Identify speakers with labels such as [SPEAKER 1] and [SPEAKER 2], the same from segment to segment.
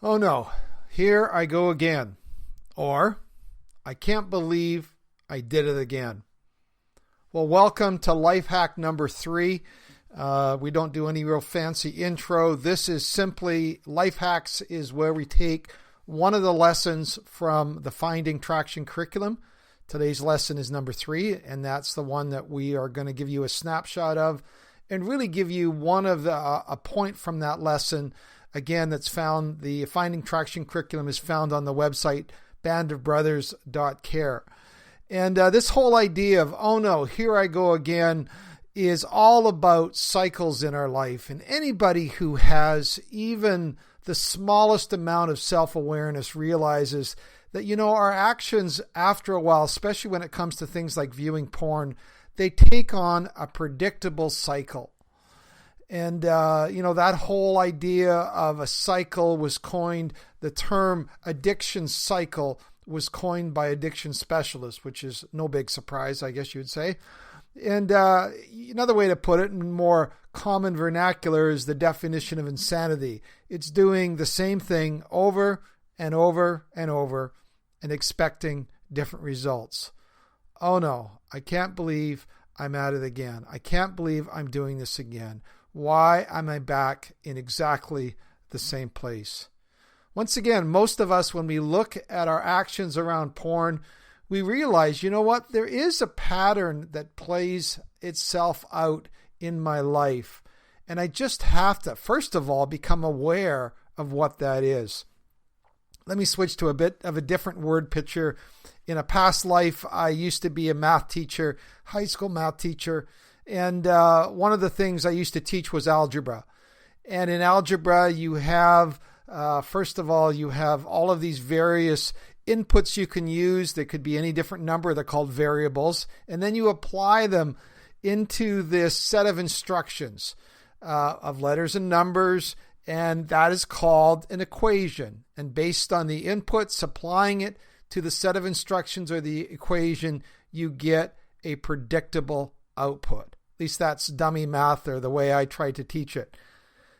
[SPEAKER 1] Oh no, here I go again. Or, I can't believe I did it again. Well, welcome to Lifehack number 3. We don't do any real fancy intro. This is simply, Lifehacks is where we take one of the lessons from the Finding Traction curriculum. Today's lesson is number 3, and that's the one that we are going to give you a snapshot of and really give you one of a point from that lesson. Again, that's found, the Finding Traction curriculum is found on the website bandofbrothers.care. And this whole idea of, oh no, here I go again, is all about cycles in our life. And anybody who has even the smallest amount of self-awareness realizes that, our actions after a while, especially when it comes to things like viewing porn, they take on a predictable cycle. And, that whole idea of a cycle was coined, the term addiction cycle was coined by addiction specialists, which is no big surprise, I guess you would say. And another way to put it in more common vernacular is the definition of insanity. It's doing the same thing over and over and over and expecting different results. Oh no, I can't believe I'm at it again. I can't believe I'm doing this again. Why am I back in exactly the same place? Once again, most of us, when we look at our actions around porn, we realize, there is a pattern that plays itself out in my life. And I just have to, first of all, become aware of what that is. Let me switch to a bit of a different word picture. In a past life, I used to be a math teacher, high school math teacher. And one of the things I used to teach was algebra. And in algebra, you have, first of all, you have all of these various inputs you can use. There could be any different number. They're called variables. And then you apply them into this set of instructions of letters and numbers. And that is called an equation. And based on the inputs, applying it to the set of instructions or the equation, you get a predictable output. At least that's dummy math, or the way I try to teach it.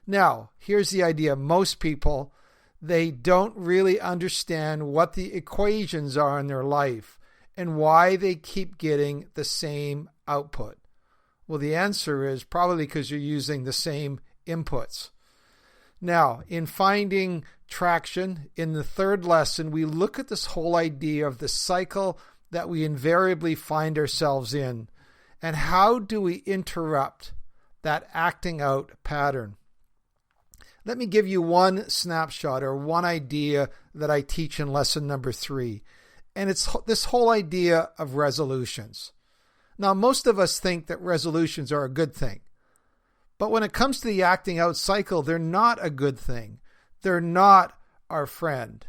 [SPEAKER 1] Now, here's the idea. Most people, they don't really understand what the equations are in their life and why they keep getting the same output. Well, the answer is probably because you're using the same inputs. Now, in Finding Traction, in the third lesson, we look at this whole idea of the cycle that we invariably find ourselves in. And how do we interrupt that acting out pattern? Let me give you one snapshot or one idea that I teach in lesson number 3. And it's this whole idea of resolutions. Now, most of us think that resolutions are a good thing. But when it comes to the acting out cycle, they're not a good thing. They're not our friend.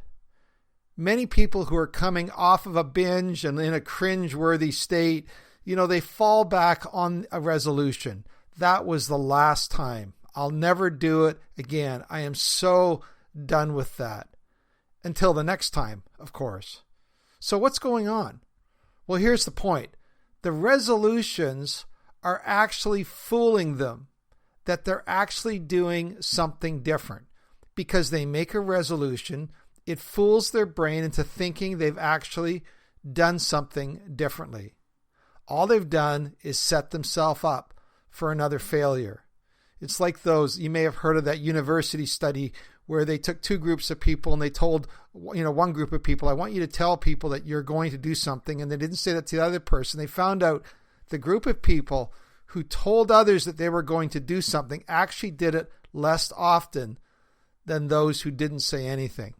[SPEAKER 1] Many people who are coming off of a binge and in a cringe-worthy state, they fall back on a resolution. That was the last time. I'll never do it again. I am so done with that. Until the next time, of course. So what's going on? Well, here's the point. The resolutions are actually fooling them that they're actually doing something different. Because they make a resolution, it fools their brain into thinking they've actually done something differently. All they've done is set themselves up for another failure. It's like those, you may have heard of that university study where they took 2 groups of people and they told, one group of people, I want you to tell people that you're going to do something. And they didn't say that to the other person. They found out the group of people who told others that they were going to do something actually did it less often than those who didn't say anything.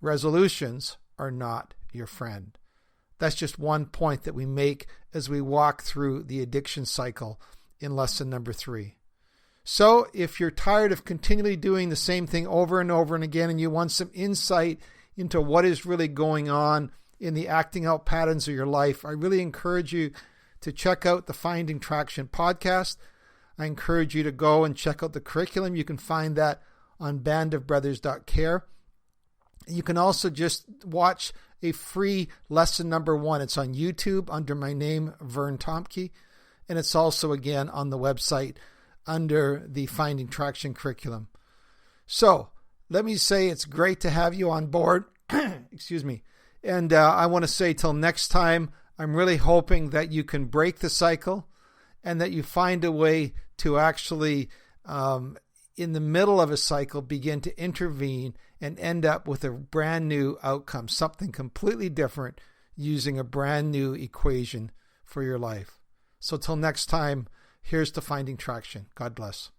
[SPEAKER 1] Resolutions are not your friend. That's just one point that we make as we walk through the addiction cycle in lesson number 3. So if you're tired of continually doing the same thing over and over and again, and you want some insight into what is really going on in the acting out patterns of your life, I really encourage you to check out the Finding Traction podcast. I encourage you to go and check out the curriculum. You can find that on bandofbrothers.care. You can also just watch a free lesson number 1. It's on YouTube under my name, Vern Tomke. And it's also, again, on the website under the Finding Traction curriculum. So let me say it's great to have you on board. Excuse me. And I want to say till next time, I'm really hoping that you can break the cycle and that you find a way to actually, in the middle of a cycle, begin to intervene and end up with a brand new outcome, something completely different, using a brand new equation for your life. So till next time, here's to finding traction. God bless.